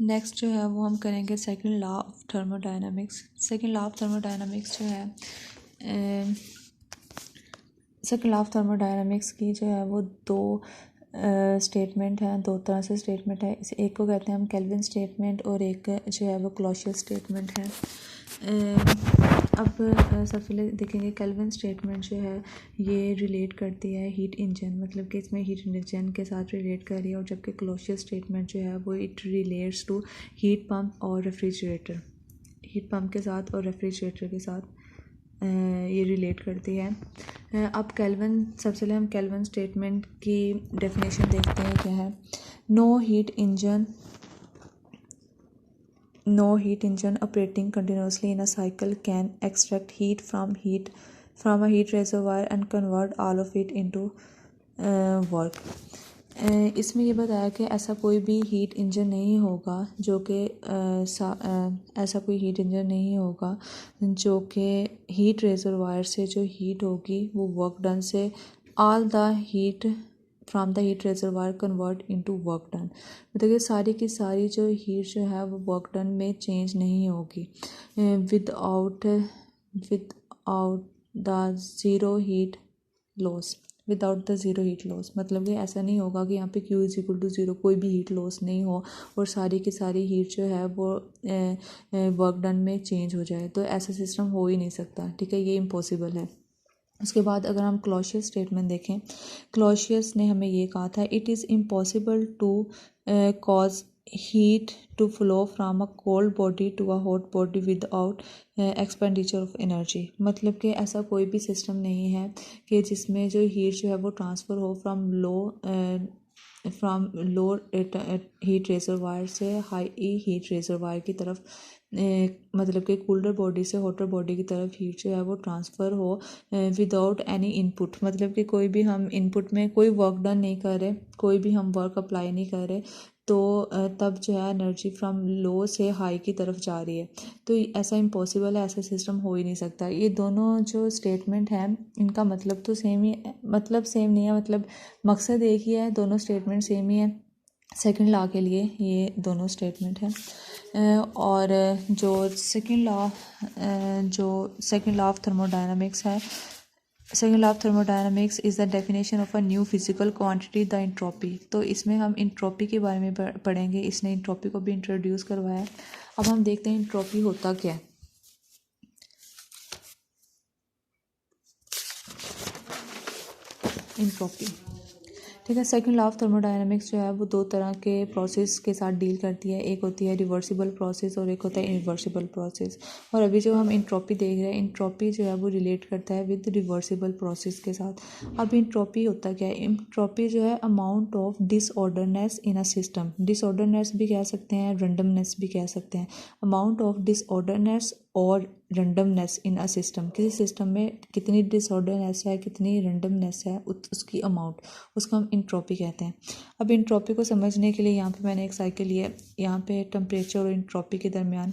Next जो है वो हम करेंगे second law of thermodynamics. Second law of thermodynamics जो है सेकंड लॉ ऑफ थर्मोडायनामिक्स की जो है वो दो स्टेटमेंट हैं, दो तरह से स्टेटमेंट है। इस एक को कहते हैं हम केल्विन स्टेटमेंट और एक जो है वो क्लॉसियस स्टेटमेंट है। अब सबसे पहले देखेंगे केल्विन स्टेटमेंट जो है ये रिलेट करती है हीट इंजन, मतलब कि इसमें हीट इंजन के साथ रिलेट कर रही है, और जबकि क्लॉसियस स्टेटमेंट जो है वो it relates to heat pump और रेफ्रिजरेटर, हीट पंप के साथ और रेफ्रिजरेटर के साथ ये रिलेट करती है। अब केल्विन, सबसे पहले हम केल्विन स्टेटमेंट की डेफिनेशन देखते हैं क्या है। No heat engine operating continuously in a cycle can extract heat from a heat reservoir and convert all of it into work। इसमें ये बताया कि ऐसा कोई भी हीट इंजन नहीं होगा जो कि ऐसा कोई हीट इंजन नहीं होगा जो कि हीट रिजर्वायर से जो हीट होगी वो वर्क डन से all the heat from the heat reservoir convert into work done, मतलब कि सारी की सारी जो हीट जो है वो वर्क डन में चेंज नहीं होगी without the zero heat loss, without the zero heat loss, मतलब कि ऐसा नहीं होगा कि यहाँ पे Q is equal to zero, कोई भी हीट लॉस नहीं हो और सारी की सारी हीट जो है वो वर्क डन में चेंज हो जाए, तो ऐसा सिस्टम हो ही नहीं सकता। ठीक है, ये इम्पॉसिबल है। उसके बाद अगर हम क्लॉसियस स्टेटमेंट देखें, क्लॉसियस ने हमें ये कहा था it is impossible to cause heat to flow from a cold body to a hot body without expenditure of energy, मतलब कि ऐसा कोई भी सिस्टम नहीं है कि जिसमें जो हीट जो है वो ट्रांसफ़र हो फ्राम लो हीट रिजर्वायर से हाई हीट रिजर्वायर की तरफ, मतलब कि कूलर बॉडी से हॉटर बॉडी की तरफ हीट जो है वो ट्रांसफ़र हो विदाउट एनी इनपुट, मतलब कि कोई भी हम इनपुट में कोई वर्क डन नहीं कर रहे, कोई भी हम वर्क अप्लाई नहीं कर रहे, तो तब जो है एनर्जी फ्रॉम लो से हाई की तरफ जा रही है, तो ऐसा इम्पॉसिबल है, ऐसा सिस्टम हो ही नहीं सकता। ये दोनों जो स्टेटमेंट हैं इनका मतलब तो सेम ही, मतलब सेम नहीं है, मतलब मकसद एक ही है, दोनों स्टेटमेंट सेम ही है। सेकंड लॉ के लिए ये दोनों स्टेटमेंट हैं। और जो सेकंड लॉ ऑफ थर्मोडायनामिक्स है, second law of thermodynamics is the definition of a new physical quantity the entropy. तो इसमें हम इंट्रोपी के बारे में पढ़ेंगे, इसने इंट्रोपी को भी इंट्रोड्यूस करवाया। अब हम देखते हैं इंट्रोपी होता क्या है। इंट्रोपी, ठीक है। सेकंड लॉ ऑफ थर्मोडायनामिक्स जो है वो दो तरह के प्रोसेस के साथ डील करती है, एक होती है रिवर्सिबल प्रोसेस और एक होता है इरिवर्सिबल प्रोसेस। और अभी जो हम इंट्रोपी देख रहे हैं, इंट्रोपी जो है वो रिलेट करता है विद रिवर्सिबल प्रोसेस के साथ। अब इंट्रोपी होता क्या है, इंट्रोपी जो है amount of disorderness in a system, disorderness भी कह सकते हैं, रैंडमनेस भी कह सकते हैं, अमाउंट ऑफ डिसऑर्डरनेस और रैंडमनेस इन अ सिस्टम, किसी सिस्टम में कितनी डिसऑर्डरनेस है, कितनी रैंडमनेस है, उसकी अमाउंट, उसको हम इंट्रोपी कहते हैं। अब इंट्रोपी को समझने के लिए यहाँ पे मैंने एक साइकिल लिया है, यहाँ पे टेम्परेचर और इंट्रोपी के दरमियान,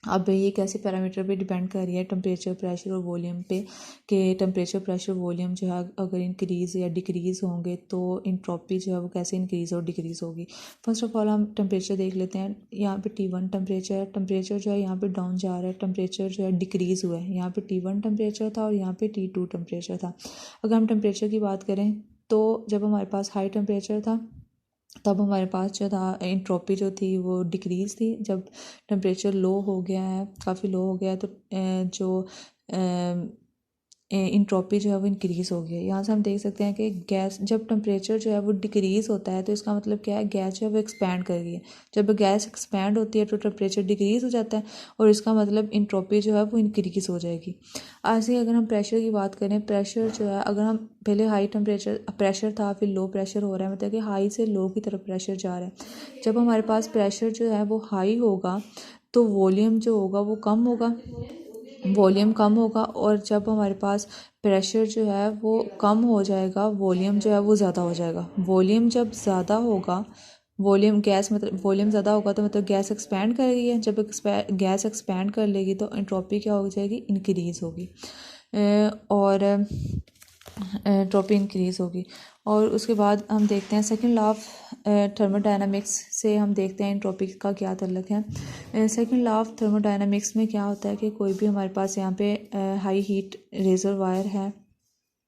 अब ये कैसे पैरामीटर पे डिपेंड कर रही है, टेम्परेचर, प्रेशर और वॉल्यूम पे, कि टेम्परेचर, प्रेशर, वॉल्यूम जो है अगर इंक्रीज़ या डिक्रीज़ होंगे तो इंट्रोपी जो है वो कैसे इंक्रीज़ और डिक्रीज़ होगी। फर्स्ट ऑफ ऑल हम टेम्परेचर देख लेते हैं। यहाँ पे T1 टेम्परेचर जो है यहाँ पे डाउन जा रहा है, टेम्परेचर जो है डिक्रीज़ हुआ है। यहाँ पे T1 टेम्परेचर था और यहाँ पे T2 टेम्परेचर था। अगर हम टेम्परेचर की बात करें तो जब हमारे पास हाई टेम्परेचर था तब हमारे पास जो था इंट्रोपी जो थी वो डिक्रीज़ थी। जब टेम्परेचर लो हो गया है, काफ़ी लो हो गया है, तो जो इंट्रोपी जो है वो इंक्रीज़ हो गया है। यहाँ से हम देख सकते हैं कि गैस, जब टेम्परेचर जो है वो डिक्रीज़ होता है तो इसका मतलब क्या है, गैस जो है वो एक्सपैंड कर रही है। जब गैस एक्सपैंड होती है तो टेम्परेचर डिक्रीज़ हो जाता है और इसका मतलब इंट्रोपी जो है वो इंक्रीज़ हो जाएगी। ऐसे ही अगर हम प्रेशर की बात करें, प्रेशर जो है, अगर हम पहले हाई टेम्परेचर प्रेशर था, फिर लो प्रेशर हो रहा है, मतलब कि हाई से लो की तरफ प्रेशर जा रहा है। जब हमारे पास प्रेशर जो है वो हाई होगा तो वॉल्यूम जो होगा वो कम होगा, वॉल्यूम कम होगा, और जब हमारे पास प्रेशर जो है वो कम हो जाएगा, वॉल्यूम जो है वो ज़्यादा हो जाएगा। वॉल्यूम जब ज़्यादा होगा, वॉल्यूम गैस, मतलब वॉल्यूम ज़्यादा होगा तो मतलब गैस एक्सपैंड कर रही है, जब गैस एक्सपैंड कर लेगी तो एंट्रोपी क्या हो जाएगी, इंक्रीज़ होगी। और एंट्रोपी इंक्रीज़ होगी। और उसके बाद हम देखते हैं सेकंड लॉ ऑफ थर्मोडायनामिक्स से हम देखते हैं एंट्रोपी का क्या ताल्लुक है। सेकंड लॉ ऑफ थर्मोडायनामिक्स में क्या होता है कि कोई भी हमारे पास यहाँ पे हाई हीट रेजर वायर है